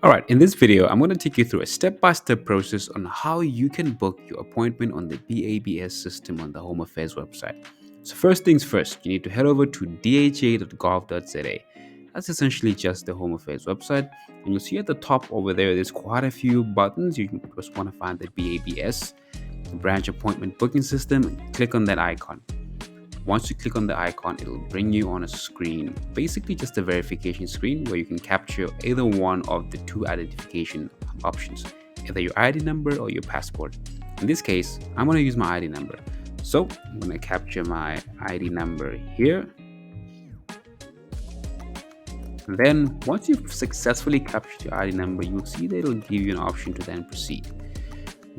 All right, in this video, I'm going to take you through a step-by-step process on how you can book your appointment on the BABS system on the Home Affairs website. So first things first, you need to head over to dha.gov.za. That's essentially just the Home Affairs website. And you'll see at the top over there's quite a few buttons. You can just want to find the BABS, the branch appointment booking system, and click on that icon. Once you click on the icon, it'll bring you on a screen, basically just a verification screen where you can capture either one of the two identification options, either your ID number or your passport. In this case, I'm going to use my ID number. So I'm going to capture my ID number here. And then once you've successfully captured your ID number, you'll see that it'll give you an option to then proceed.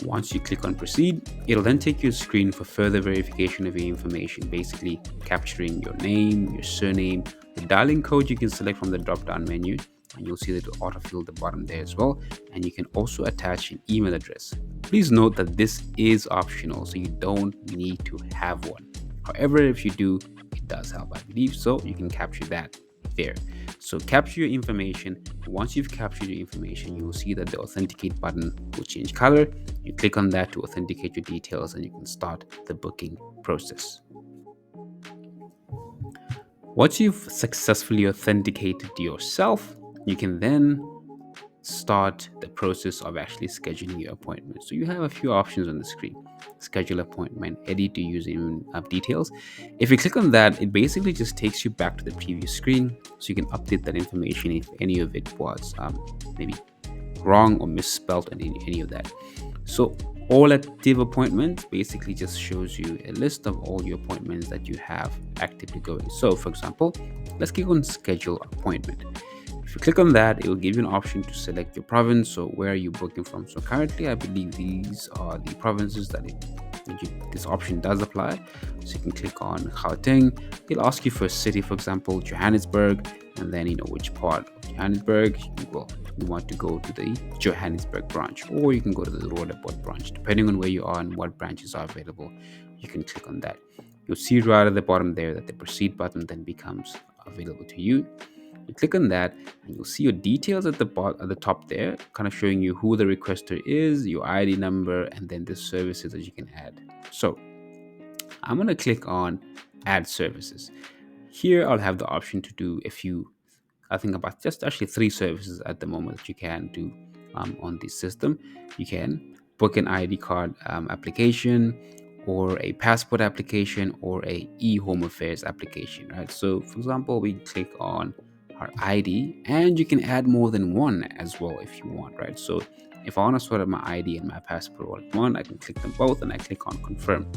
Once you click on proceed, it'll then take you to a screen for further verification of your information, basically capturing your name, your surname, the dialing code you can select from the drop down menu, and you'll see that it'll autofill the bottom there as well. And you can also attach an email address. Please note that this is optional, so you don't need to have one. However, if you do, it does help, I believe, so you can capture that there. So capture your information. Once you've captured your information, you will see that the authenticate button will change color. You click on that to authenticate your details and you can start the booking process. Once you've successfully authenticated yourself, you can then start the process of actually scheduling your appointment. So you have a few options on the screen: schedule appointment, edit to use details. If you click on that, it basically just takes you back to the previous screen, so you can update that information if any of it was maybe wrong or misspelled and any of that. So all active appointments basically just shows you a list of all your appointments that you have actively going. So for example, let's click on schedule appointment. If you click on that, it will give you an option to select your province. So where are you booking from? So currently, I believe these are the provinces that this option does apply. So you can click on Gauteng. It'll ask you for a city, for example, Johannesburg, and then which part of Johannesburg you want to go to the Johannesburg branch, or you can go to the Roodepoort branch, depending on where you are and what branches are available. You can click on that. You'll see right at the bottom there that the proceed button then becomes available to you. You click on that and you'll see your details at the top there, kind of showing you who the requester is, your ID number, and then the services that you can add. So I'm going to click on add services. Here I'll have the option to do a few, I think about just actually 3 services at the moment that you can do on this system. You can book an ID card application, or a passport application, or a e-home affairs application, right? So for example, we click on our ID, and you can add more than one as well if you want, right? So if I want to sort out my ID and my passport all at one, I can click them both and I click on confirm,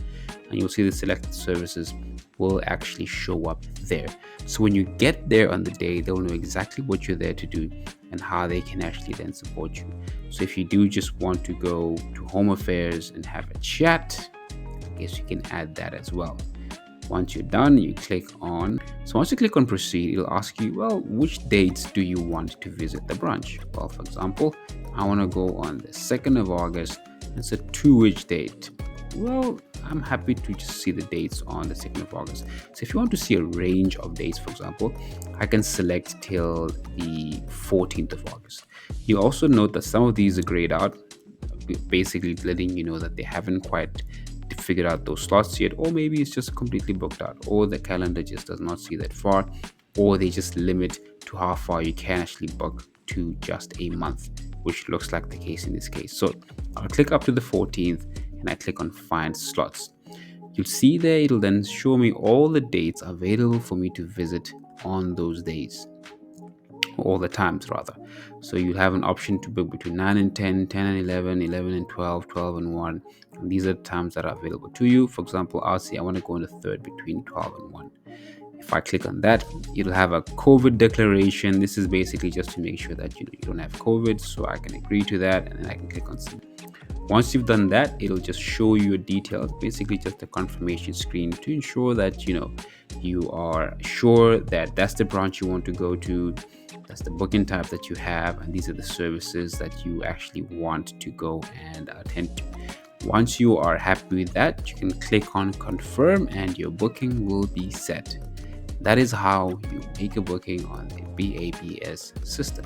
and you'll see the selected services will actually show up there. So when you get there on the day, they'll know exactly what you're there to do and how they can actually then support you. So if you do just want to go to home affairs and have a chat, I guess you can add that as well. Once you're done, you click on, so once you click on proceed, it'll ask you, well, which dates do you want to visit the branch? Well, for example, I want to go on the 2nd of August. It's a 2-which date. Well, I'm happy to just see the dates on the 2nd of August. So if you want to see a range of dates, for example, I can select till the 14th of August. You also note that some of these are grayed out, basically letting you know that they haven't quite figured out those slots yet, or maybe it's just completely booked out, or the calendar just does not see that far, or they just limit to how far you can actually book to just a month, which looks like the case in this case. So I'll click up to the 14th and I click on find slots. You'll see there it'll then show me all the dates available for me to visit on those days, all the times rather. So you have an option to book between 9 and 10, 10 and 11, 11 and 12, 12 and 1. And these are the times that are available to you. For example, I'll say I want to go on the 3rd between 12 and 1. If I click on that, it'll have a COVID declaration. This is basically just to make sure that you don't have COVID. So I can agree to that, and then I can click on submit. Once you've done that, it'll just show you your details, basically just a confirmation screen to ensure that you are sure that that's the branch you want to go to, that's the booking type that you have, and these are the services that you actually want to go and attend to. Once you are happy with that, you can click on confirm and your booking will be set. That is how you make a booking on the BABS system.